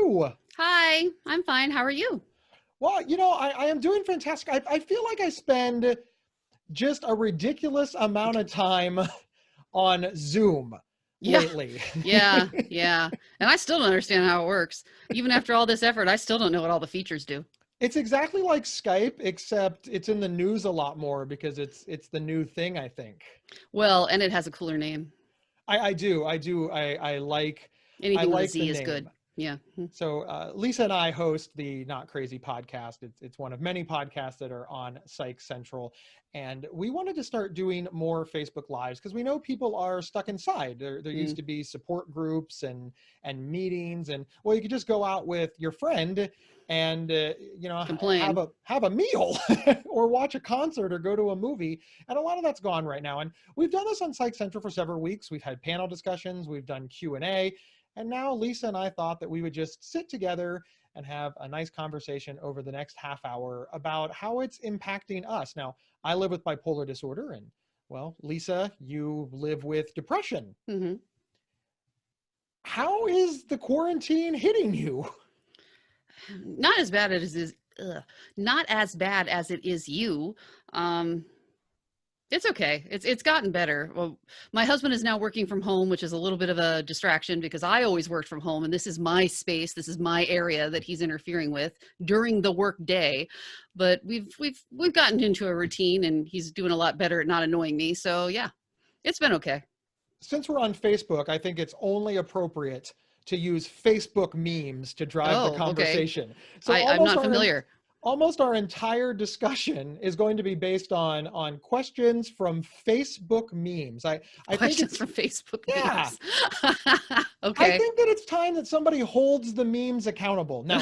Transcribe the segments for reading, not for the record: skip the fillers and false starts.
you? Hi, I'm fine. How are you? Well, I am doing fantastic. I feel like I spend just a ridiculous amount of time on Zoom Yeah, lately. yeah. And I still don't understand how it works. Even after all this effort, I still don't know what all the features do. It's exactly like Skype, except it's in the news a lot more because it's the new thing, I think. Well, and it has a cooler name. I Anything with a like the Z is name. good. Yeah. So Lisa and I host the Not Crazy podcast. It's one of many podcasts that are on Psych Central, and we wanted to start doing more Facebook Lives because we know people are stuck inside. There used Mm, to be support groups and meetings, and well, you could just go out with your friend and complain. have a meal or watch a concert or go to a movie, and a lot of that's gone right now. And we've done this on Psych Central for several weeks. We've had panel discussions, we've done Q&A, and now Lisa and I thought that we would just sit together and have a nice conversation over the next half hour about how it's impacting us. Now, I live with bipolar disorder, and well, Lisa, you live with depression. Hmm. How is the quarantine hitting you? Not as bad as it is. Not as bad as it is you. Um, It's okay. It's gotten better. Well, my husband is now working from home, which is a little bit of a distraction because I always worked from home and this is my space, this is my area that he's interfering with during the work day. But we've gotten into a routine and he's doing a lot better at not annoying me. So yeah, it's been okay. Since we're on Facebook, I think it's only appropriate to use Facebook memes to drive the Oh, okay. conversation. So I'm not familiar. almost our entire discussion is going to be based on questions from Facebook memes. I think Questions it's from Facebook yeah. memes. I Okay. think that it's time that somebody holds the memes accountable. Now,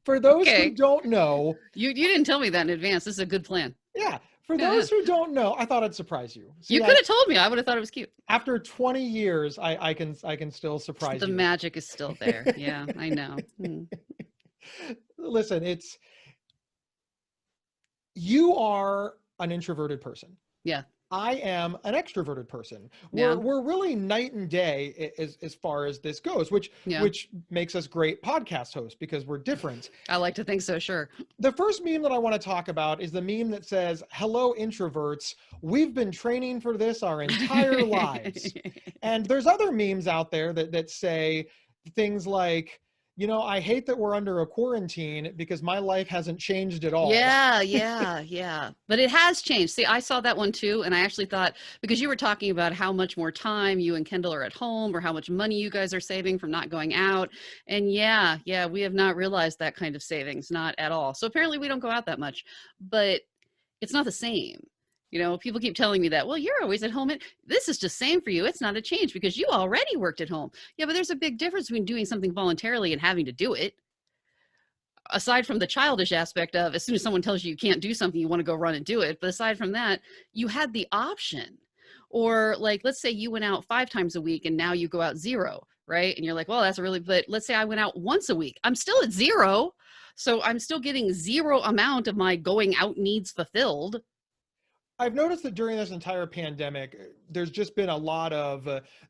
for those who Okay. don't know, You didn't tell me that in advance. This is a good plan. yeah, for Yeah, yeah. those who don't know, I thought I'd surprise you. You See, could I have told me. I would have thought it was cute. after 20 years, I can still surprise The you. magic is still there. Yeah, I know. Listen, it's you are an introverted person. Yeah, I am an extroverted person. yeah, We're really night and day as far as this goes, yeah. which makes us great podcast hosts because we're different. I like to think so, sure. The first meme that I want to talk about is the meme that says, "Hello introverts, we've been training for this our entire lives." And there's other memes out there that say things like, I hate that we're under a quarantine because my life hasn't changed at all. Yeah. But it has changed. See, I saw that one too, and I actually thought because you were talking about how much more time you and Kendall are at home or how much money you guys are saving from not going out. And yeah, we have not realized that kind of savings, not at all. So apparently we don't go out that much, but it's not the same. People keep telling me that, well, you're always at home. This is just same for you. It's not a change because you already worked at home. Yeah, but there's a big difference between doing something voluntarily and having to do it. Aside from the childish aspect of as soon as someone tells you you can't do something, you want to go run and do it. But aside from that, you had the option. Or like, let's say you went out 5 times a week and now you go out zero, right? And you're like, well, that's really, but let's say I went out once a week. I'm still at zero. So I'm still getting zero amount of my going out needs fulfilled. I've noticed that during this entire pandemic, there's just been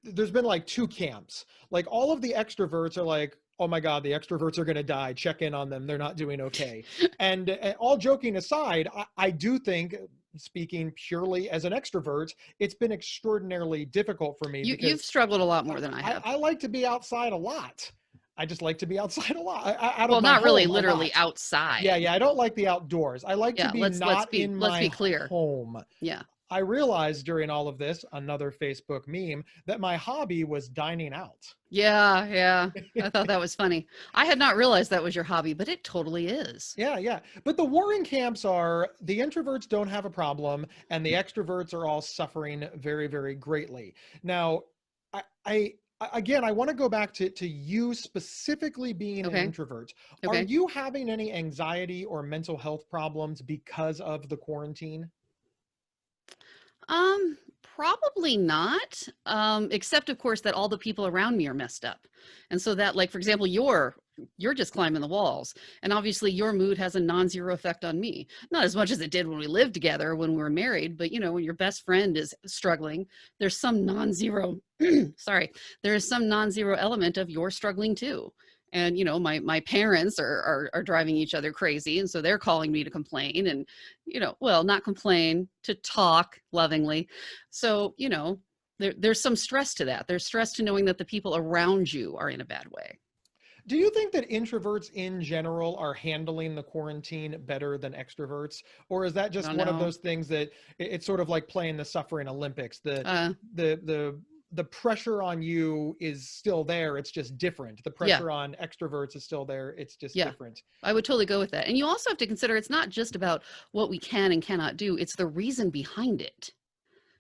there's been like two camps. Like all of the extroverts are like, oh my God, the extroverts are going to die. Check in on them. They're not doing okay. And all joking aside, I do think, speaking purely as an extrovert, it's been extraordinarily difficult for me You've because struggled a lot more than I I, have. I like to be outside a lot. I just like to be outside a lot, out of Well, my not really home a literally lot. Yeah, outside. I don't like the outdoors. I like to Yeah, be not in let's my be clear. home. Yeah. I realized during all of this, another Facebook meme, that my hobby was dining out. Yeah. I thought that was funny. I had not realized that was your hobby, but it totally is. Yeah. But the warring camps are the introverts don't have a problem, and the extroverts are all suffering very, very greatly. Now, I again, I want to go back to you specifically being an Okay. introvert. Are Okay. you having any anxiety or mental health problems because of the quarantine? Probably not, except of course that all the people around me are messed up. And so that, like, for example, you're just climbing the walls. And obviously your mood has a non-zero effect on me. Not as much as it did when we lived together, when we were married, but you know, when your best friend is struggling, there's some non-zero, sorry, there is some non-zero element of your struggling too. And you know, my parents are driving each other crazy, and so they're calling me to complain, and you know, well, not complain, to talk lovingly. So you know, there's some stress to that. There's stress to knowing that the people around you are in a bad way. Do you think that introverts in general are handling the quarantine better than extroverts? Or is that I just don't one of know. those things that it's sort of like playing the suffering Olympics? uh The pressure on you is still there. It's just different. The yeah, pressure on extroverts is still there. It's just yeah, different. I would totally go with that. And you also have to consider it's not just about what we can and cannot do, it's the reason behind it.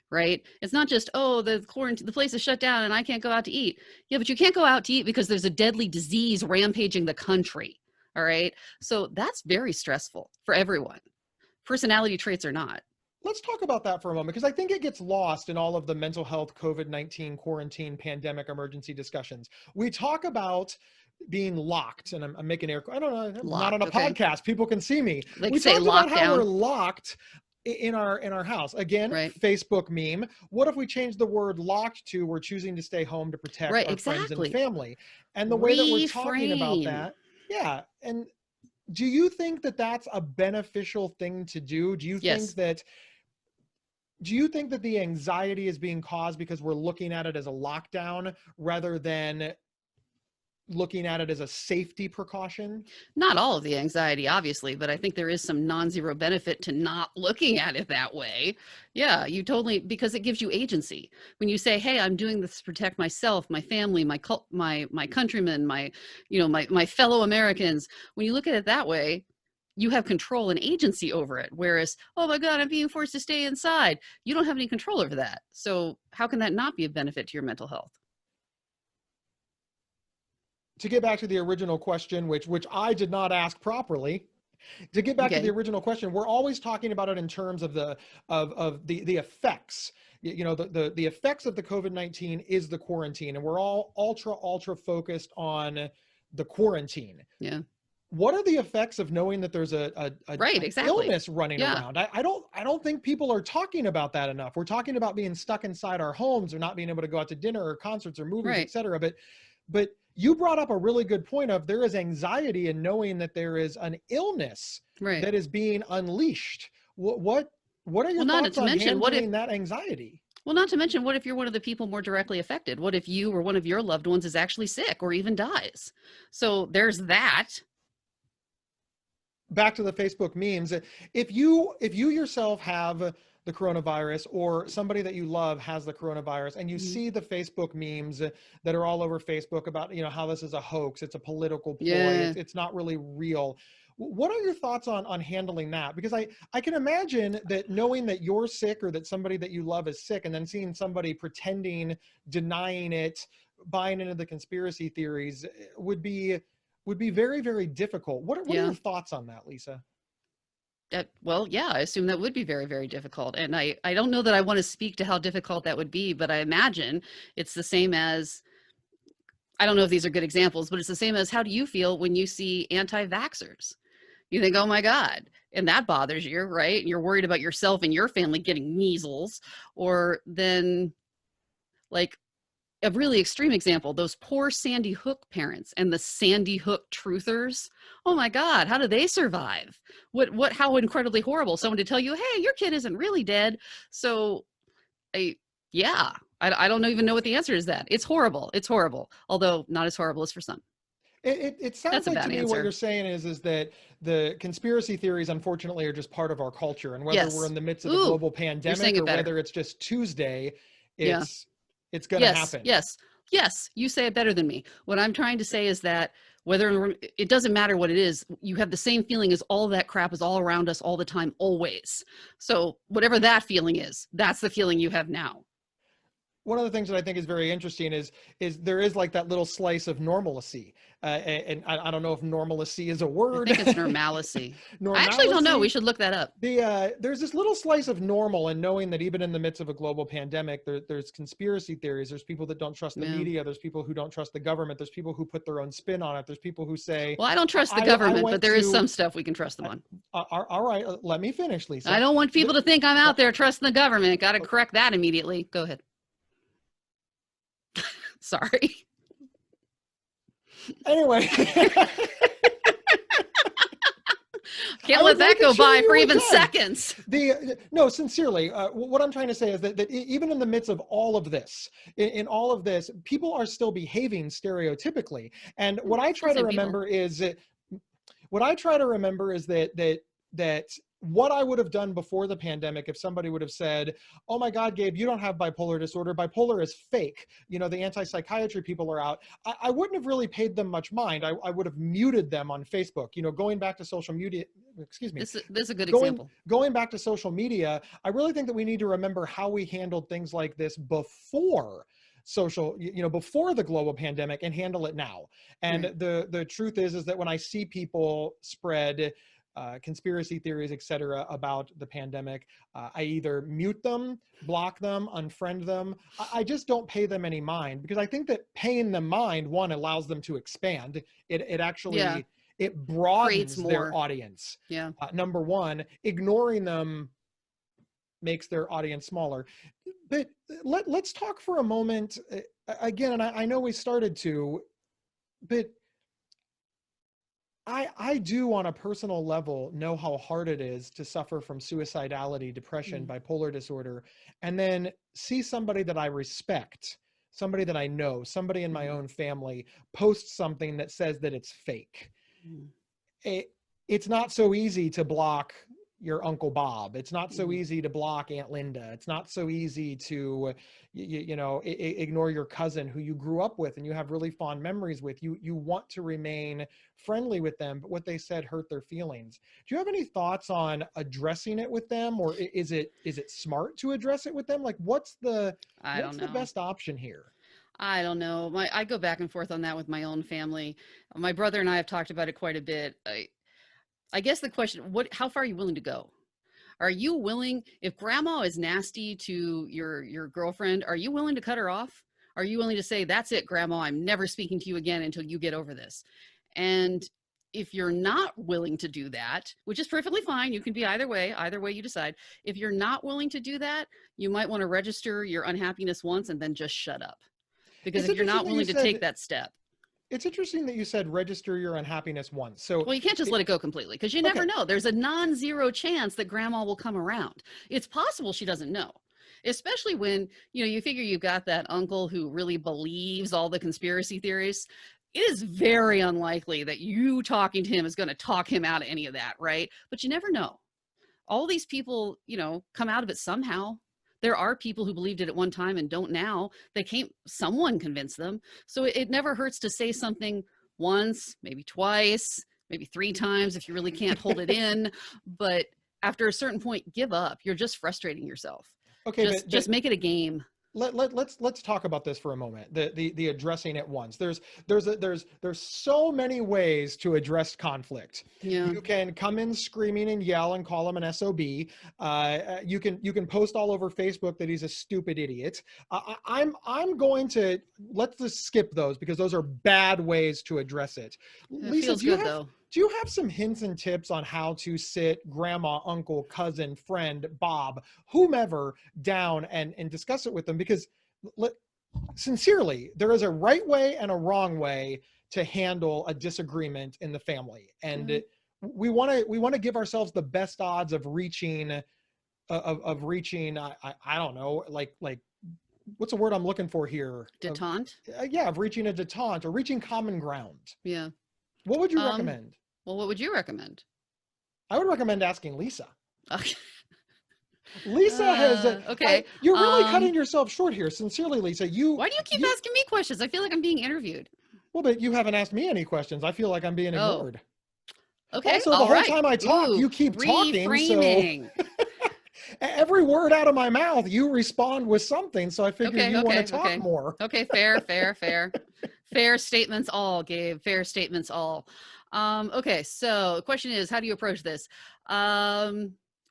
Right? It's not just, oh, the quarantine, the place is shut down and I can't go out to eat. Yeah, but you can't go out to eat because there's a deadly disease rampaging the country. All right. So that's very stressful for everyone, personality traits or not. Let's talk about that for a moment, because I think it gets lost in all of the mental health, COVID-19, quarantine, pandemic, emergency discussions. We talk about being locked, and I'm making air, I don't know, I'm not on Locked. a Okay. podcast, people can see me. They We could say talked about how we're lockdown. locked in our house. Again, Right. Facebook meme. What if we change the word locked to we're choosing to stay home to protect Right. our friends and Exactly. family? And the way that we're talking about Reframe. that, yeah. And do you think that that's a beneficial thing to do? Yes. Do you think that the anxiety is being caused because we're looking at it as a lockdown rather than looking at it as a safety precaution? Not all of the anxiety, obviously, but I think there is some non-zero benefit to not looking at it that way. Yeah, you totally, because it gives you agency. When you say, "Hey, I'm doing this to protect myself, my family, my countrymen, my, you know, my fellow Americans." When you look at it that way, you have control and agency over it. Whereas, "Oh my God, I'm being forced to stay inside." You don't have any control over that. So how can that not be a benefit to your mental health? To get back to the original question, which I did not ask properly, to get back to the Okay. original question, we're always talking about it in terms of the effects. You know, the effects of the COVID-19 is the quarantine, and we're all ultra focused on the quarantine. Yeah. What are the effects of knowing that there's Right. an Exactly. illness running Yeah. around? I don't think people are talking about that enough. We're talking about being stuck inside our homes or not being able to go out to dinner or concerts or movies, Right. etc. But you brought up a really good point of there is anxiety in knowing that there is an illness Right. that is being unleashed. What are your Well, not thoughts to on mention, what if handling that anxiety? Well, not to mention, what if you're one of the people more directly affected? What if you or one of your loved ones is actually sick or even dies? So there's that. Back to the Facebook memes. If you yourself have the coronavirus or somebody that you love has the coronavirus and you Mhm. see the Facebook memes that are all over Facebook about, you know, how this is a hoax, it's a political ploy, Yeah. it's not really real. What are your thoughts on handling that? Because I can imagine that knowing that you're sick or that somebody that you love is sick and then seeing somebody pretending, denying it, buying into the conspiracy theories would be very difficult. What are Yeah. your thoughts on that, Lisa? Well, yeah, I assume that would be very, very difficult. And I don't know that I want to speak to how difficult that would be, but I imagine it's the same as, I don't know if these are good examples, but it's the same as, how do you feel when you see anti-vaxxers? You think, oh my God, and that bothers you, right? And you're worried about yourself and your family getting measles. Or then, like, a really extreme example, those poor Sandy Hook parents and the Sandy Hook truthers. Oh my God, how do they survive? How incredibly horrible. Someone to tell you, hey, your kid isn't really dead. So, I, yeah, I don't even know what the answer is. That it's horrible. It's horrible. Although not as horrible as for some. It sounds That's a like to bad me what answer. you're saying is that the conspiracy theories unfortunately are just part of our culture, and whether we're Yes. in the midst of a Ooh, global you're saying pandemic it or better. whether it's just Tuesday, Yeah. it's going to Yes, happen. yes, yes. You say it better than me. What I'm trying to say is that whether it doesn't matter what it is, you have the same feeling as all that crap is all around us all the time, always. So whatever that feeling is, that's the feeling you have now. one of the things that I think is very interesting is there is like that little slice of normalcy, and I don't know if normalcy is a I word. think it's normalcy. I actually don't know. We Normalcy. should look that up. There's this little slice of normal, and knowing that even in the midst of a global pandemic, there's conspiracy theories. There's people that don't trust the Yeah. media. There's people who don't trust the government. There's people who put their own spin on it. There's people who say, Well, I don't trust the I government, went but there is to- some stuff we can trust them on. all right, let me finish, Lisa. I don't want people to think I'm out there trusting the government. Got to correct that immediately. Go ahead. Sorry. Anyway. Can't let that go by for even seconds. No, sincerely, what I'm trying to say is that even in the midst of all of this, in all of this, people are still behaving stereotypically. And what I try to remember is that what I would have done before the pandemic, if somebody would have said, oh my God, Gabe, you don't have bipolar disorder. Bipolar is fake. You know, the anti-psychiatry people are out. I wouldn't have really paid them much mind. I would have muted them on Facebook. You know, going back to social media, excuse me. This is a good example. Going back to social media, I really think that we need to remember how we handled things like this before before the global pandemic, and handle it now. And the truth is that when I see people spread conspiracy theories, etc., about the pandemic, I either mute them, block them, unfriend them. I just don't pay them any mind, because I think that paying them mind, one, allows them to expand. It actually it broadens their audience. Yeah. Number one, ignoring them makes their audience smaller. But let's talk for a moment again, and I know we started to, but I do on a personal level know how hard it is to suffer from suicidality, depression, bipolar disorder, and then see somebody that I respect, somebody that I know, somebody in my own family post something that says that it's fake. It's not so easy to block your Uncle Bob. It's not so easy to block Aunt Linda. It's not so easy to, ignore your cousin who you grew up with and you have really fond memories with. You want to remain friendly with them, but what they said hurt their feelings. Do you have any thoughts on addressing it with them, or is it smart to address it with them? Like, what's the best option here? I don't know. I go back and forth on that with my own family. My brother and I have talked about it quite a bit. I guess the question, how far are you willing to go? Are you willing, if grandma is nasty to your girlfriend, are you willing to cut her off? Are you willing to say, that's it, grandma, I'm never speaking to you again until you get over this? And if you're not willing to do that, which is perfectly fine, you can be either way you decide. If you're not willing to do that, you might want to register your unhappiness once and then just shut up. Because if you're not willing to take that step. It's interesting that you said register your unhappiness once. So well, you can't just let it go completely, because you never know. There's a non-zero chance that grandma will come around. It's possible she doesn't know, especially when, you figure you've got that uncle who really believes all the conspiracy theories. It is very unlikely that you talking to him is going to talk him out of any of that, right? But you never know. All these people, come out of it somehow. There are people who believed it at one time and don't now. Someone convinced them. So it never hurts to say something once, maybe twice, maybe 3 times if you really can't hold it in. But after a certain point, give up. You're just frustrating yourself. Okay, just make it a game. Let's talk about this for a moment. The addressing it once. There's so many ways to address conflict. Yeah. You can come in screaming and yell and call him an SOB. You can post all over Facebook that he's a stupid idiot. I'm going to let's just skip those, because those are bad ways to address it. Lisa, do you have some hints and tips on how to sit grandma, uncle, cousin, friend, Bob, whomever down and discuss it with them? Because sincerely, there is a right way and a wrong way to handle a disagreement in the family. And we want to give ourselves the best odds of reaching, I don't know, like what's the word I'm looking for here? Detente? Of reaching a detente or reaching common ground. Yeah. What would you recommend? Well, what would you recommend? I would recommend asking Lisa. Okay. Lisa has you're really cutting yourself short here. Sincerely, Lisa, why do you keep asking me questions? I feel like I'm being interviewed. Well, but you haven't asked me any questions. I feel like I'm being ignored. Okay. Also, the whole time I talk, you keep talking. So Every word out of my mouth, you respond with something. So I figure Okay, you want to okay, talk okay. more. Okay, fair, fair, fair. Fair statements all, Gabe. Fair statements all. Okay, so the question is, how do you approach this?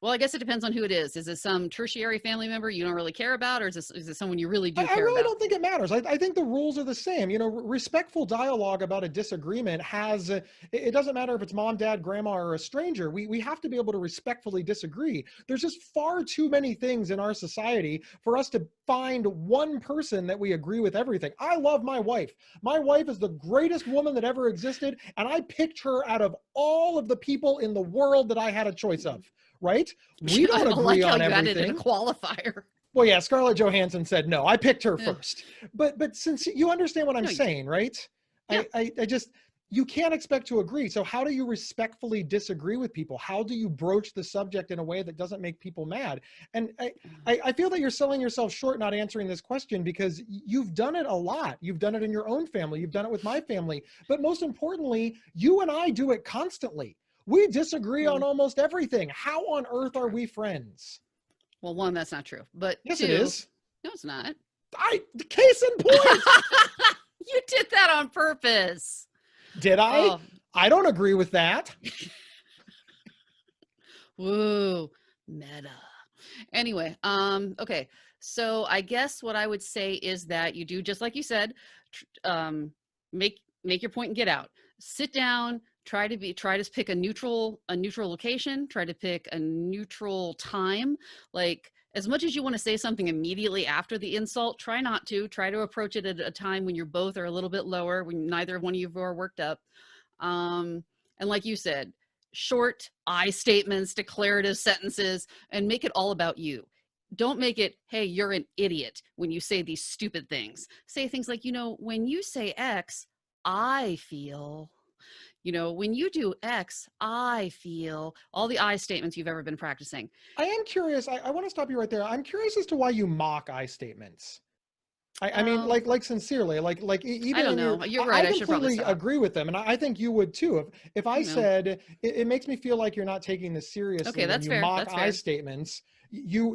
Well, I guess it depends on who it is. Is it some tertiary family member you don't really care about, or is it someone you really do I care really about? don't think it matters. I think the rules are the same. Respectful dialogue about a disagreement has, it doesn't matter if it's mom, dad, grandma, or a stranger. We have to be able to respectfully disagree. There's just far too many things in our society for us to find one person that we agree with everything. I love my wife. My wife is the greatest woman that ever existed, and I picked her out of all of the people in the world that I had a choice of, right? We don't I agree like how on you added in a everything. qualifier. Well, yeah, Scarlett Johansson said no. I picked her Yeah. first. But since you understand what I'm No, you did. saying, right? Yeah. I just, you can't expect to agree. So how do you respectfully disagree with people? How do you broach the subject in a way that doesn't make people mad? And I feel that you're selling yourself short not answering this question, because you've done it a lot. You've done it in your own family. You've done it with my family. But most importantly, you and I do it constantly. We disagree on almost everything. How on earth are we friends? Well, one, that's not true. But Yes, two, it is. no, it's not. Case in point. You did that on purpose. Did I? Oh, I don't agree with that. woo, meta. Anyway, okay. So I guess what I would say is that you do just like you said, make your point and get out. Sit down, try to pick a neutral location, try to pick a neutral time. Like, as much as you want to say something immediately after the insult, try not to. Try to approach it at a time when you're both are a little bit lower, when neither one of you are worked up. And like you said, short I statements, declarative sentences, and make it all about you. Don't make it, hey, you're an idiot when you say these stupid things. Say things like, when you say X, I feel. When you do X, I feel. All the I statements you've ever been practicing. I am curious. I want to stop you right there. I'm curious as to why you mock I statements. I mean, like sincerely, even I don't in your, know. You're right. I I should probably completely stop. agree with them, and I think you would too. If I You know. said it makes me feel like you're not taking this seriously Okay, when that's you fair. mock That's I fair. statements,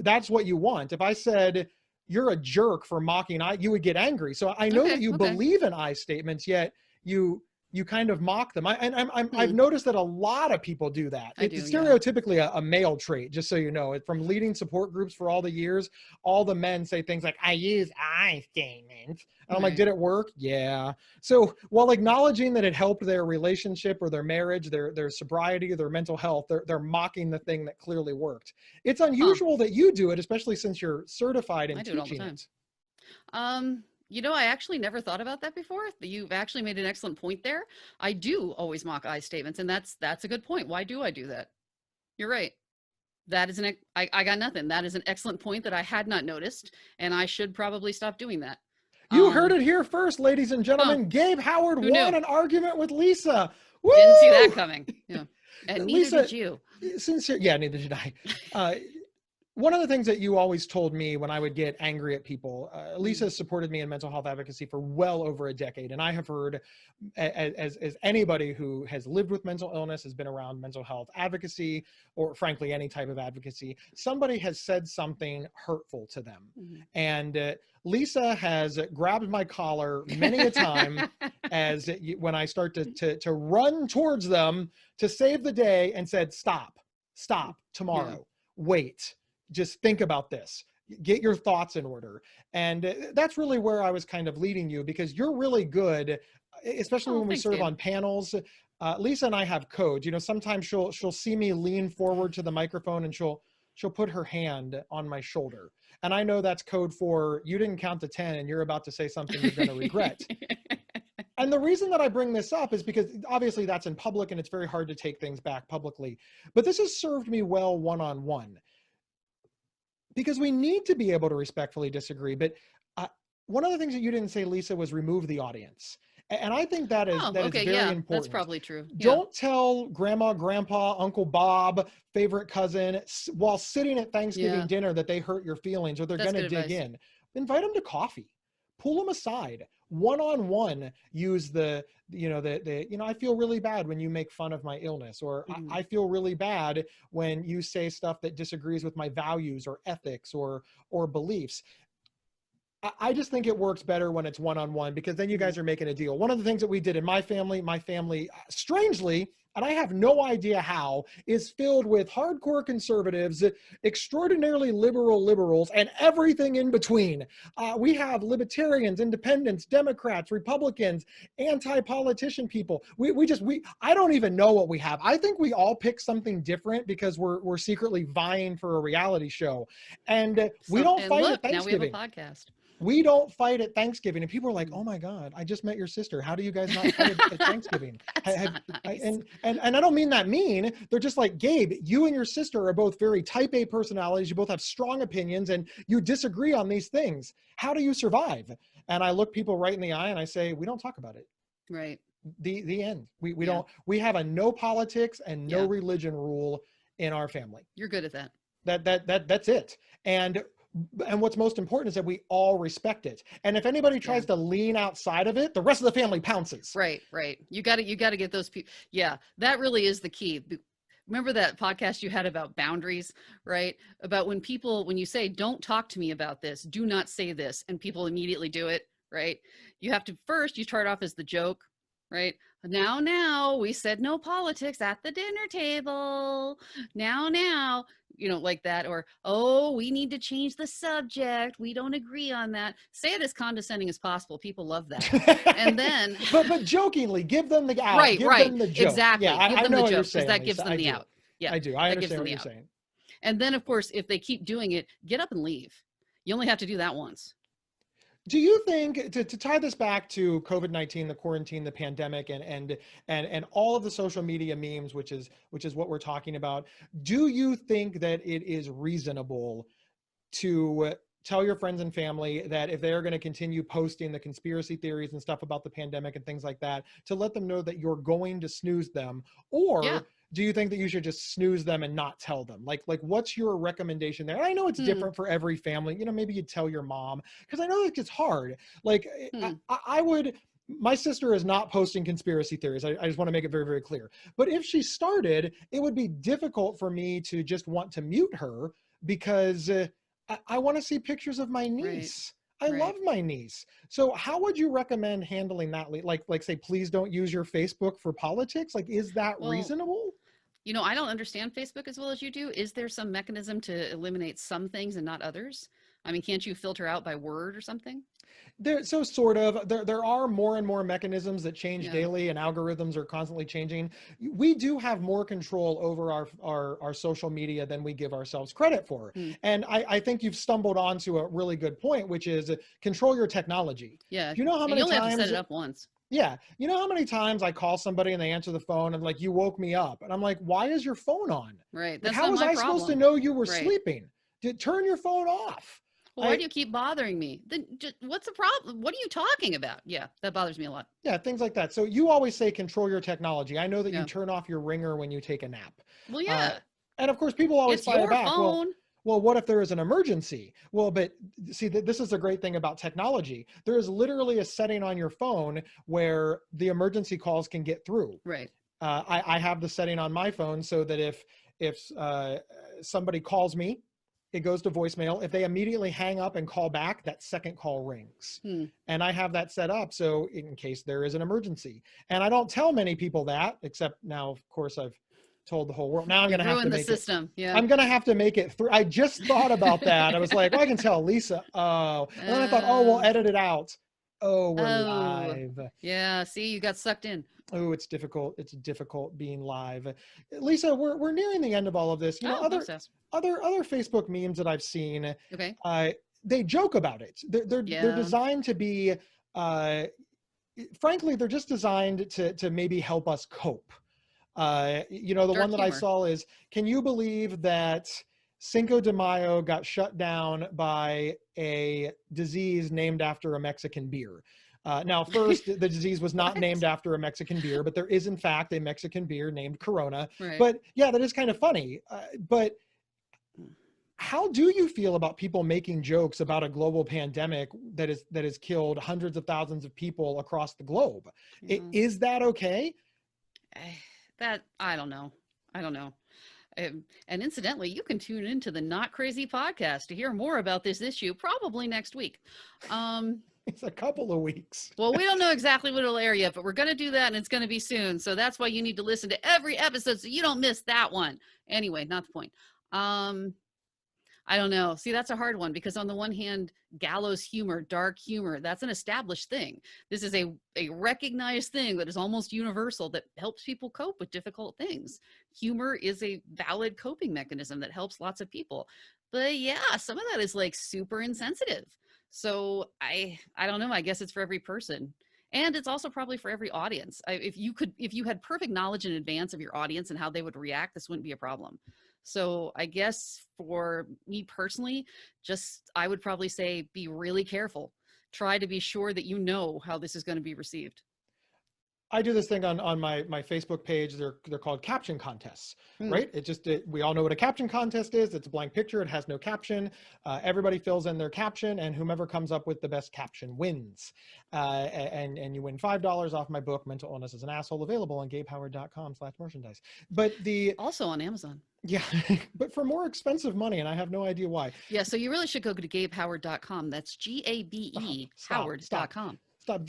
that's what you want. If I said you're a jerk for mocking you would get angry. So I know that you Okay. believe in I statements, yet you kind of mock them. I've Hmm. noticed that a lot of people do that. I do, It's yeah. stereotypically a male trait, just so you know. From leading support groups for all the years, all the men say things like, I use I statements. And I'm like, Right. did it work? Yeah. So while acknowledging that it helped their relationship or their marriage, their sobriety, their mental health, they're mocking the thing that clearly worked. It's unusual that you do it, especially since you're certified in I do it all the teaching time. it. I actually never thought about that before. You've actually made an excellent point there. I do always mock I statements, and that's a good point. Why do I do that? You're right. That is I got nothing. That is an excellent point that I had not noticed, and I should probably stop doing that. You heard it here first, ladies and Huh, gentlemen. Gabe Howard who knew? won an argument with Lisa. Woo! Didn't see that coming. Yeah. And neither Lisa, did you. sincere, yeah, neither did I. One of the things that you always told me when I would get angry at people, Lisa has supported me in mental health advocacy for well over a decade. And I have heard, as anybody who has lived with mental illness, has been around mental health advocacy, or frankly, any type of advocacy, somebody has said something hurtful to them. Mhm. And Lisa has grabbed my collar many a time when I start to run towards them to save the day, and said, stop tomorrow, wait. Just think about this, get your thoughts in order. And that's really where I was kind of leading you, because you're really good, especially when we Thanks, serve Gabe. on panels. Lisa and I have code. Sometimes she'll see me lean forward to the microphone, and she'll put her hand on my shoulder. And I know that's code for, you didn't count to 10 and you're about to say something you're going to regret. And the reason that I bring this up is because obviously that's in public and it's very hard to take things back publicly. But this has served me well one-on-one, because we need to be able to respectfully disagree. But one of the things that you didn't say, Lisa, was remove the audience. And I think that is Okay, very yeah, important. that's probably true. Don't tell grandma, grandpa, Uncle Bob, favorite cousin, while sitting at Thanksgiving dinner, that they hurt your feelings or they're going to dig in. Invite them to coffee. Pull them aside. one-on-one use I feel really bad when you make fun of my illness, or I feel really bad when you say stuff that disagrees with my values or ethics or beliefs. I just think it works better when it's one-on-one, because then you guys are making a deal. One of the things that we did in my family, strangely, and I have no idea how, is filled with hardcore conservatives, extraordinarily liberal liberals, and everything in between. We have libertarians, independents, Democrats, Republicans, anti-politician people. I don't even know what we have. I think we all pick something different because we're secretly vying for a reality show. And we don't fight at Thanksgiving. Now we have a podcast. We don't fight at Thanksgiving. And people are like, oh my God, I just met your sister. How do you guys not fight at Thanksgiving? Nice. And I don't mean that mean. They're just like, Gabe, you and your sister are both very type A personalities. You both have strong opinions and you disagree on these things. How do you survive? And I look people right in the eye and I say, we don't talk about it. Right. The end. We don't, we have a no politics and no religion rule in our family. You're good at that. That's it. And what's most important is that we all respect it. And if anybody tries to lean outside of it, the rest of the family pounces. Right. You got to get those people. Yeah, that really is the key. Remember that podcast you had about boundaries, right? About when you say, don't talk to me about this, do not say this, and people immediately do it, right? You have to first, you start off as the joke, right? Now, we said no politics at the dinner table. Now, like that, or, oh, we need to change the subject. We don't agree on that. Say it as condescending as possible. People love that. And then, but jokingly, give them the out. Right, give them the joke. Exactly. Yeah, give them the joke, because that gives them the out. Yeah, I do. I understand what you're saying. And then, of course, if they keep doing it, get up and leave. You only have to do that once. Do you think, to tie this back to COVID-19, the quarantine, the pandemic, and all of the social media memes, which is what we're talking about, do you think that it is reasonable to tell your friends and family that if they're going to continue posting the conspiracy theories and stuff about the pandemic and things like that, to let them know that you're going to snooze them? Or do you think that you should just snooze them and not tell them? Like what's your recommendation there? And I know it's different for every family. Maybe you'd tell your mom, because I know it's hard. Like I would, my sister is not posting conspiracy theories. I just want to make it very, very clear. But if she started, it would be difficult for me to just want to mute her, because I want to see pictures of my niece. I love my niece. So how would you recommend handling that? Like say, please don't use your Facebook for politics. Like, is that reasonable? I don't understand Facebook as well as you do. Is there some mechanism to eliminate some things and not others? I mean, can't you filter out by word or something? So sort of. There are more and more mechanisms that change daily, and algorithms are constantly changing. We do have more control over our social media than we give ourselves credit for. And I think you've stumbled onto a really good point, which is control your technology. Yeah. You know how many times have to set it up once. Yeah. You know how many times I call somebody and they answer the phone and like, you woke me up, and I'm like, why is your phone on? Right. Like, how was I supposed to know you were sleeping? Turn your phone off. Well, why do you keep bothering me? Then what's the problem? What are you talking about? Yeah, that bothers me a lot. Yeah, things like that. So you always say control your technology. I know that you turn off your ringer when you take a nap. Well, yeah. And of course, people always fire back. Phone. Well, what if there is an emergency? Well, but see, this is the great thing about technology. There is literally a setting on your phone where the emergency calls can get through. Right. I have the setting on my phone so that if somebody calls me, it goes to voicemail. If they immediately hang up and call back, that second call rings. And I have that set up so in case there is an emergency. And I don't tell many people that, except now, of course, I've told the whole world. Now I'm going to have to make the system. Yeah. I'm going to have to make it through. I just thought about that. I was like, well, I can tell Lisa. Oh, and then I thought, oh, we'll edit it out. Oh, we're live. Yeah. See, you got sucked in. Oh, it's difficult. It's difficult being live. Lisa, we're nearing the end of all of this. Other Facebook memes that I've seen, they joke about it. They're designed to be, frankly, they're just designed to maybe help us cope. The Dark one that humor. I saw is, can you believe that Cinco de Mayo got shut down by a disease named after a Mexican beer? Now, first, the disease was not named after a Mexican beer, but there is, in fact, a Mexican beer named Corona. Right. But yeah, that is kind of funny. But how do you feel about people making jokes about a global pandemic that has killed hundreds of thousands of people across the globe? Is that okay? That I don't know. I don't know. And incidentally, you can tune into the Not Crazy podcast to hear more about this issue probably next week. It's a couple of weeks. Well, we don't know exactly when it'll air yet, but we're going to do that, and it's going to be soon. So that's why you need to listen to every episode so you don't miss that one. Anyway, not the point. I don't know. See, that's a hard one because on the one hand, gallows humor, dark humor, that's an established thing. This is a recognized thing that is almost universal that helps people cope with difficult things. Humor is a valid coping mechanism that helps lots of people. But yeah, some of that is like super insensitive. So I don't know. I guess it's for every person. And it's also probably for every audience. If you had perfect knowledge in advance of your audience and how they would react, this wouldn't be a problem. So I guess for me personally, I would probably say be really careful. Try to be sure that you know how this is going to be received. I do this thing on my Facebook page. They're called caption contests, right? We all know what a caption contest is. It's a blank picture. It has no caption. Everybody fills in their caption, and whomever comes up with the best caption wins. And you win $5 off my book, Mental Illness is an Asshole, available on gabehoward.com/merchandise. But also on Amazon. Yeah, but for more expensive money, and I have no idea why. Yeah, so you really should go to gabehoward.com. That's GABE Howard.com. Stop.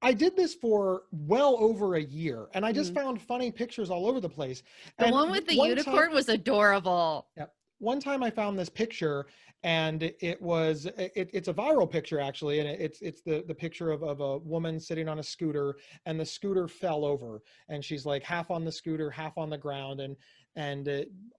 I did this for well over a year, and I just found funny pictures all over the place. The one with the unicorn was adorable. Yeah. One time I found this picture, and it's a viral picture actually, and it's the picture of a woman sitting on a scooter, and the scooter fell over, and she's like half on the scooter, half on the ground, and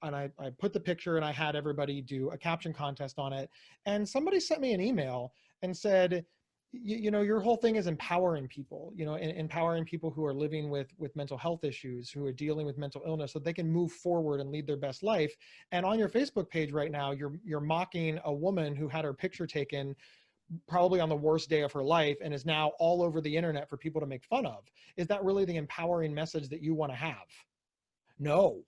I put the picture, and I had everybody do a caption contest on it, and somebody sent me an email and said, you know, your whole thing is empowering people, you know, empowering people who are living with mental health issues, who are dealing with mental illness, so they can move forward and lead their best life. And on your Facebook page right now, you're mocking a woman who had her picture taken probably on the worst day of her life and is now all over the internet for people to make fun of. Is that really the empowering message that you want to have? No.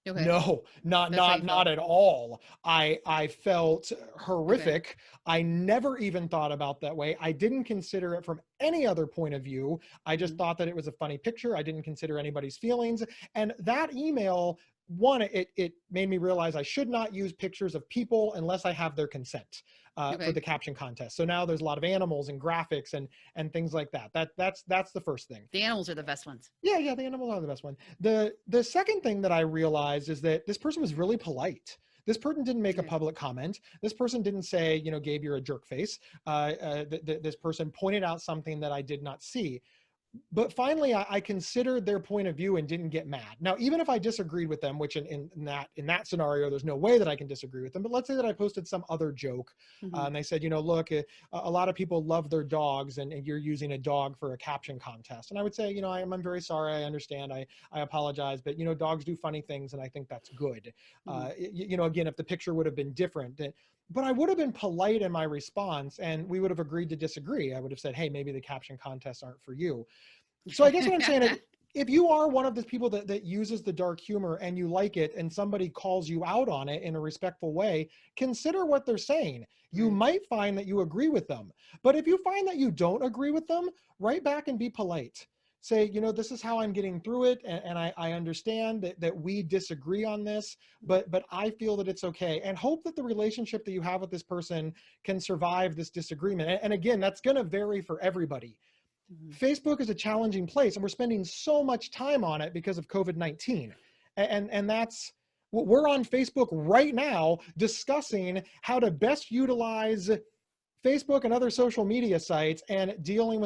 Okay. No, not at all. I felt horrific. Okay. I never even thought about that way. I didn't consider it from any other point of view. I just thought that it was a funny picture. I didn't consider anybody's feelings. And that email, it made me realize I should not use pictures of people unless I have their consent for the caption contest. So now there's a lot of animals and graphics and things like that. That's the first thing. The animals are the best ones. Yeah, the animals are the best one. The second thing that I realized is that this person was really polite. This person didn't make a public comment. This person didn't say, you know, Gabe, you're a jerk face. This person pointed out something that I did not see. But finally, I considered their point of view and didn't get mad. Now, even if I disagreed with them, which in that scenario, there's no way that I can disagree with them. But let's say that I posted some other joke, and they said, you know, look, a lot of people love their dogs, and you're using a dog for a caption contest. And I would say, you know, I'm very sorry. I understand. I apologize. But, you know, dogs do funny things, and I think that's good. You know, again, if the picture would have been different, but I would have been polite in my response, and we would have agreed to disagree. I would have said, hey, maybe the caption contests aren't for you. So I guess what I'm saying is, if you are one of the people that uses the dark humor and you like it, and somebody calls you out on it in a respectful way, consider what they're saying. You might find that you agree with them. But if you find that you don't agree with them, write back and be polite. Say, you know, this is how I'm getting through it, and I understand that we disagree on this, but I feel that it's okay, and hope that the relationship that you have with this person can survive this disagreement. And again, that's going to vary for everybody. Facebook is a challenging place, and we're spending so much time on it because of COVID-19. And that's, we're on Facebook right now discussing how to best utilize Facebook and other social media sites and dealing with